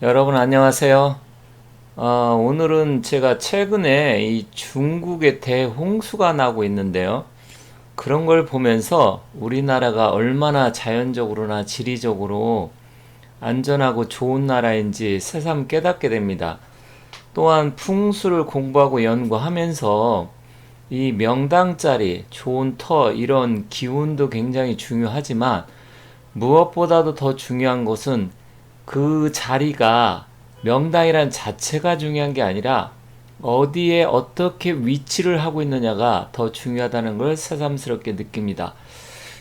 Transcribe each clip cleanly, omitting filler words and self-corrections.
여러분 안녕하세요. 오늘은 제가 최근에 이 중국에 대홍수가 나고 있는데요. 그런 걸 보면서 우리나라가 얼마나 자연적으로나 지리적으로 안전하고 좋은 나라인지 새삼 깨닫게 됩니다. 또한 풍수를 공부하고 연구하면서 이 명당짜리, 좋은 터, 이런 기운도 굉장히 중요하지만 무엇보다도 더 중요한 것은 그 자리가 명당이란 자체가 중요한 게 아니라 어디에 어떻게 위치를 하고 있느냐가 더 중요하다는 걸 새삼스럽게 느낍니다.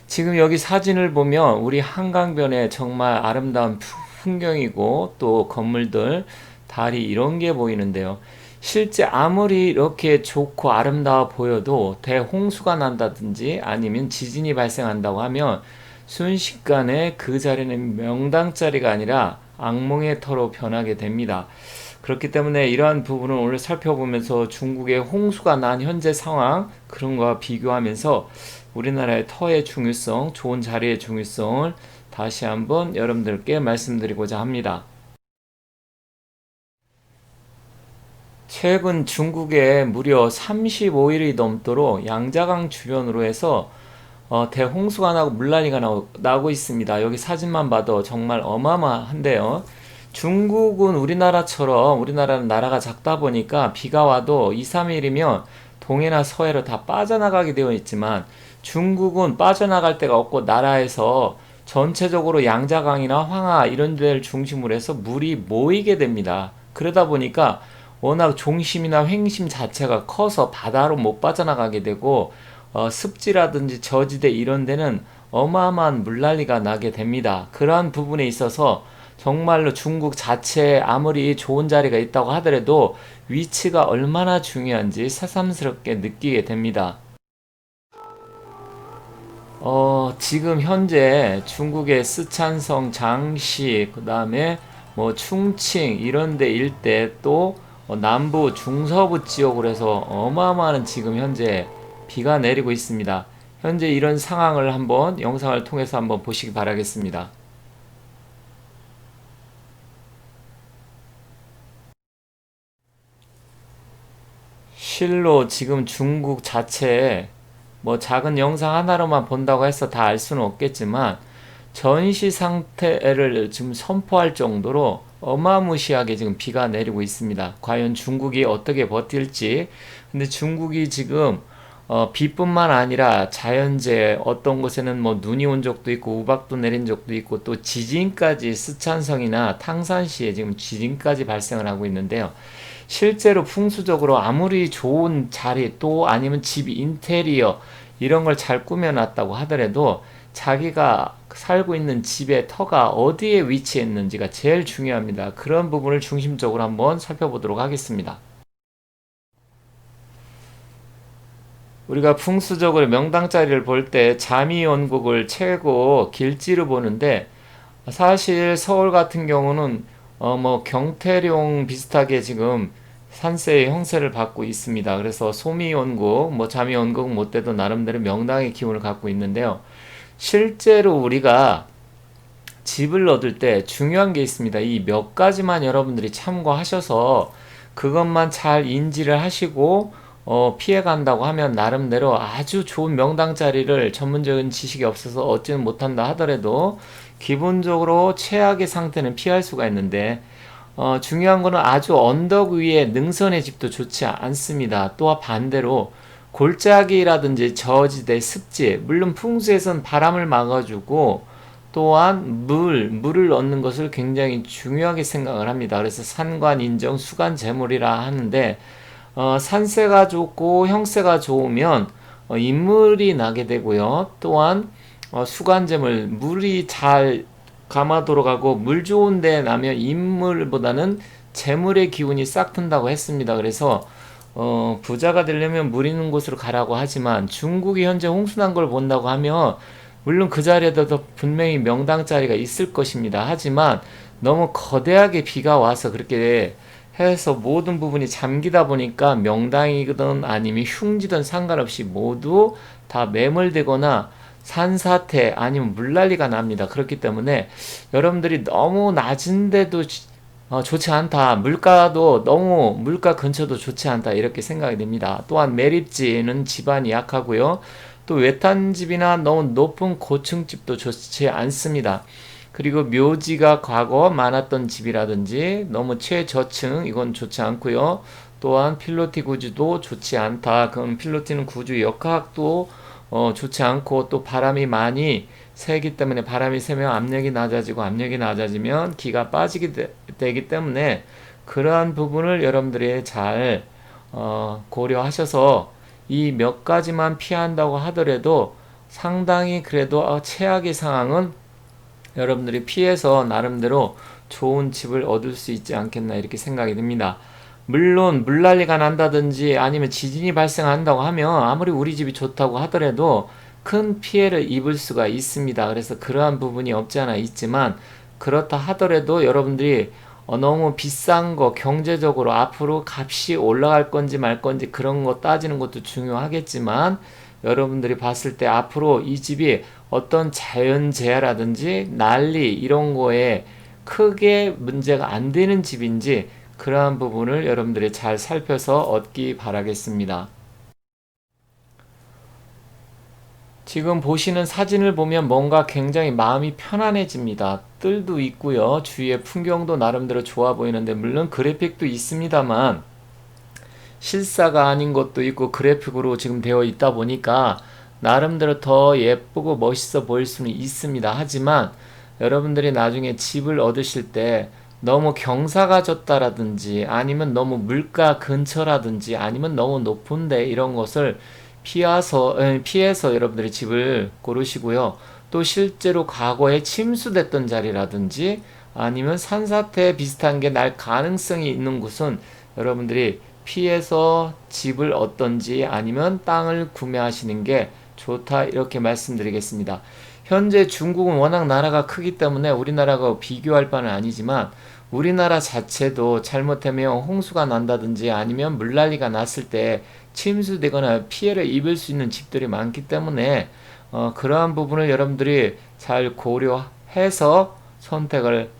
지금 여기 사진을 보면 우리 한강변에 정말 아름다운 풍경이고 또 건물들, 다리 이런 게 보이는데요. 실제 아무리 이렇게 좋고 아름다워 보여도 대홍수가 난다든지 아니면 지진이 발생한다고 하면 순식간에 그 자리는 명당자리가 아니라 악몽의 터로 변하게 됩니다. 그렇기 때문에 이러한 부분을 오늘 살펴보면서 중국의 홍수가 난 현재 상황 그런 거와 비교하면서 우리나라의 터의 중요성, 좋은 자리의 중요성을 다시 한번 여러분들께 말씀드리고자 합니다. 최근 중국에 무려 35일이 넘도록 양자강 주변으로 해서 대홍수가 나고 물난리가 나고 있습니다. 여기 사진만 봐도 정말 어마어마한데요. 중국은 우리나라처럼 우리나라는 나라가 작다 보니까 비가 와도 2, 3일이면 동해나 서해로 다 빠져나가게 되어 있지만 중국은 빠져나갈 데가 없고 나라에서 전체적으로 양자강이나 황하 이런 데를 중심으로 해서 물이 모이게 됩니다. 그러다 보니까 워낙 종심이나 횡심 자체가 커서 바다로 못 빠져나가게 되고 습지라든지 저지대 이런 데는 어마어마한 물난리가 나게 됩니다. 그러한 부분에 있어서 정말로 중국 자체에 아무리 좋은 자리가 있다고 하더라도 위치가 얼마나 중요한지 새삼스럽게 느끼게 됩니다. 지금 현재 중국의 쓰촨성, 장시, 그 다음에 뭐 충칭 이런 데 일대 또 남부 중서부 지역으로 해서 어마어마한 지금 현재 비가 내리고 있습니다. 현재 이런 상황을 한번 영상을 통해서 한번 보시기 바라겠습니다. 실로 지금 중국 자체에 뭐 작은 영상 하나로만 본다고 해서 다 알 수는 없겠지만 전시 상태를 지금 선포할 정도로 어마무시하게 지금 비가 내리고 있습니다. 과연 중국이 어떻게 버틸지. 근데 중국이 지금 비뿐만 아니라 자연재해 어떤 곳에는 뭐 눈이 온 적도 있고 우박도 내린 적도 있고 또 지진까지 스촨성이나 탕산시에 지금 지진까지 발생을 하고 있는데요. 실제로 풍수적으로 아무리 좋은 자리 또 아니면 집 인테리어 이런 걸 잘 꾸며놨다고 하더라도 자기가 살고 있는 집의 터가 어디에 위치해 있는지가 제일 중요합니다. 그런 부분을 중심적으로 한번 살펴보도록 하겠습니다. 우리가 풍수적으로 명당자리를 볼 때 자미원국을 최고 길지로 보는데 사실 서울 같은 경우는 뭐 경태룡 비슷하게 지금 산세의 형세를 받고 있습니다. 그래서 소미원국, 뭐 자미원국 못 돼도 나름대로 명당의 기운을 갖고 있는데요. 실제로 우리가 집을 얻을 때 중요한 게 있습니다. 이 몇 가지만 여러분들이 참고하셔서 그것만 잘 인지를 하시고 피해 간다고 하면 나름대로 아주 좋은 명당 자리를 전문적인 지식이 없어서 얻지는 못한다 하더라도 기본적으로 최악의 상태는 피할 수가 있는데 중요한 거는 아주 언덕 위에 능선의 집도 좋지 않습니다. 또한 반대로 골짜기라든지 저지대 습지 물론 풍수에선 바람을 막아주고 또한 물을 얻는 것을 굉장히 중요하게 생각을 합니다. 그래서 산관 인정 수관 제물이라 하는데 산세가 좋고 형세가 좋으면 인물이 나게 되고요. 또한 수관제물 물이 잘 감아 돌아가고 물 좋은 데 나면 인물보다는 재물의 기운이 싹 튼다고 했습니다. 그래서 부자가 되려면 물 있는 곳으로 가라고 하지만 중국이 현재 홍수난 걸 본다고 하면 물론 그 자리에도 분명히 명당 자리가 있을 것입니다. 하지만 너무 거대하게 비가 와서 그렇게 해서 모든 부분이 잠기다 보니까 명당이든 아니면 흉지든 상관없이 모두 다 매몰되거나 산사태 아니면 물난리가 납니다. 그렇기 때문에 여러분들이 너무 낮은데도 좋지 않다. 물가도 너무 물가 근처도 좋지 않다. 이렇게 생각이 됩니다. 또한 매립지는 집안이 약하고요. 또 외딴집이나 너무 높은 고층집도 좋지 않습니다. 그리고 묘지가 과거 많았던 집이라든지 너무 최저층 이건 좋지 않고요. 또한 필로티 구조도 좋지 않다. 그럼 필로티는 구조 역학도 좋지 않고 또 바람이 많이 새기 때문에 바람이 새면 압력이 낮아지고 압력이 낮아지면 기가 빠지게 되기 때문에 그러한 부분을 여러분들이 잘 고려하셔서 이 몇 가지만 피한다고 하더라도 상당히 그래도 최악의 상황은 여러분들이 피해서 나름대로 좋은 집을 얻을 수 있지 않겠나 이렇게 생각이 듭니다. 물론 물난리가 난다든지 아니면 지진이 발생한다고 하면 아무리 우리 집이 좋다고 하더라도 큰 피해를 입을 수가 있습니다. 그래서 그러한 부분이 없지 않아 있지만 그렇다 하더라도 여러분들이 너무 비싼 거 경제적으로 앞으로 값이 올라갈 건지 말 건지 그런 거 따지는 것도 중요하겠지만 여러분들이 봤을 때 앞으로 이 집이 어떤 자연재해라든지 난리 이런 거에 크게 문제가 안 되는 집인지 그러한 부분을 여러분들이 잘 살펴서 얻기 바라겠습니다. 지금 보시는 사진을 보면 뭔가 굉장히 마음이 편안해집니다. 뜰도 있고요. 주위의 풍경도 나름대로 좋아 보이는데 물론 그래픽도 있습니다만 실사가 아닌 것도 있고 그래픽으로 지금 되어 있다 보니까 나름대로 더 예쁘고 멋있어 보일 수는 있습니다. 하지만 여러분들이 나중에 집을 얻으실 때 너무 경사가 졌다라든지 아니면 너무 물가 근처라든지 아니면 너무 높은데 이런 것을 피해서 여러분들이 집을 고르시고요. 또 실제로 과거에 침수됐던 자리라든지 아니면 산사태 비슷한 게 날 가능성이 있는 곳은 여러분들이 피해서 집을 얻던지 아니면 땅을 구매하시는 게 좋다 이렇게 말씀드리겠습니다. 현재 중국은 워낙 나라가 크기 때문에 우리나라가 비교할 바는 아니지만 우리나라 자체도 잘못하면 홍수가 난다든지 아니면 물난리가 났을 때 침수되거나 피해를 입을 수 있는 집들이 많기 때문에 그러한 부분을 여러분들이 잘 고려해서 선택을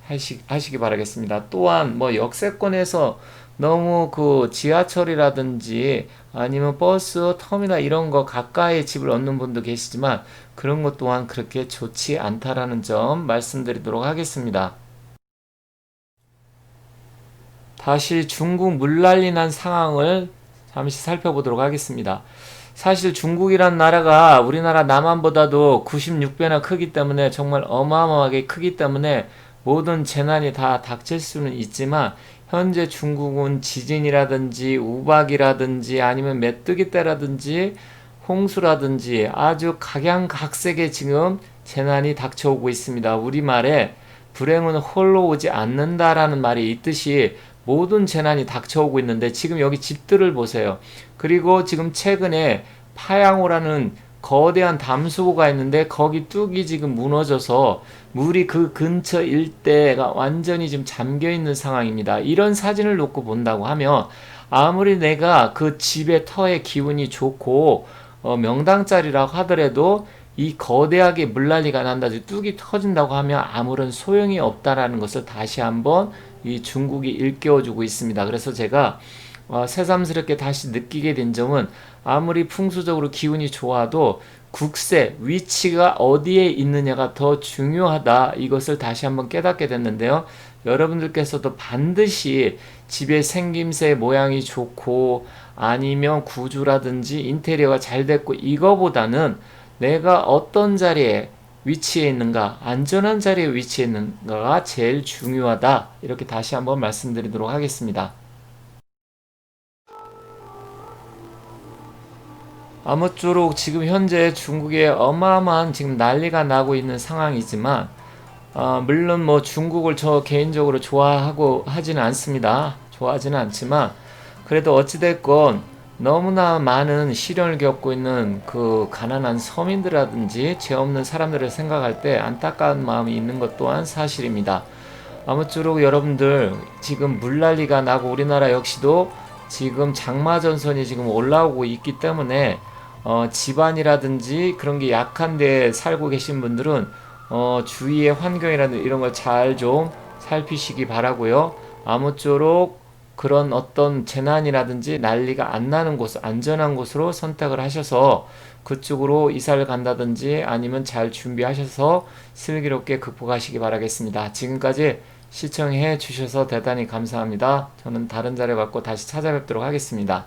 하시기 바라겠습니다. 또한 뭐 역세권에서 너무 그 지하철이라든지 아니면 버스 터미널 이런 거 가까이 집을 얻는 분도 계시지만 그런 것 또한 그렇게 좋지 않다라는 점 말씀드리도록 하겠습니다. 다시 중국 물난리 난 상황을 잠시 살펴보도록 하겠습니다. 사실 중국이란 나라가 우리나라 남한보다도 96배나 크기 때문에 정말 어마어마하게 크기 때문에 모든 재난이 다 닥칠 수는 있지만 현재 중국은 지진이라든지 우박이라든지 아니면 메뚜기 떼라든지 홍수라든지 아주 각양각색의 지금 재난이 닥쳐오고 있습니다. 우리말에 불행은 홀로 오지 않는다라는 말이 있듯이 모든 재난이 닥쳐오고 있는데 지금 여기 집들을 보세요. 그리고 지금 최근에 파양호라는 거대한 담수호가 있는데 거기 뚝이 지금 무너져서 물이 그 근처 일대가 완전히 지금 잠겨 있는 상황입니다. 이런 사진을 놓고 본다고 하면 아무리 내가 그 집의 터의 기운이 좋고 명당짜리라고 하더라도 이 거대하게 물난리가 난다든지 뚝이 터진다고 하면 아무런 소용이 없다라는 것을 다시 한번 이 중국이 일깨워주고 있습니다. 그래서 제가 새삼스럽게 다시 느끼게 된 점은 아무리 풍수적으로 기운이 좋아도 국세, 위치가 어디에 있느냐가 더 중요하다. 이것을 다시 한번 깨닫게 됐는데요. 여러분들께서도 반드시 집의 생김새 모양이 좋고 아니면 구조라든지 인테리어가 잘 됐고 이거보다는 내가 어떤 자리에 위치해 있는가, 안전한 자리에 위치해 있는가가 제일 중요하다. 이렇게 다시 한번 말씀드리도록 하겠습니다. 아무쪼록 지금 현재 중국에 어마어마한 지금 난리가 나고 있는 상황이지만 물론 뭐 중국을 저 개인적으로 좋아하고 하지는 않습니다. 좋아하지는 않지만 그래도 어찌됐건 너무나 많은 시련을 겪고 있는 그 가난한 서민들이라든지 죄 없는 사람들을 생각할 때 안타까운 마음이 있는 것 또한 사실입니다. 아무쪼록 여러분들 지금 물난리가 나고 우리나라 역시도 지금 장마전선이 지금 올라오고 있기 때문에 집안이라든지 그런 게 약한 데 살고 계신 분들은 주위의 환경이라든지 이런 걸 잘 좀 살피시기 바라고요. 아무쪼록 그런 어떤 재난이라든지 난리가 안 나는 곳, 안전한 곳으로 선택을 하셔서 그쪽으로 이사를 간다든지 아니면 잘 준비하셔서 슬기롭게 극복하시기 바라겠습니다. 지금까지 시청해 주셔서 대단히 감사합니다. 저는 다른 자료 갖고 다시 찾아뵙도록 하겠습니다.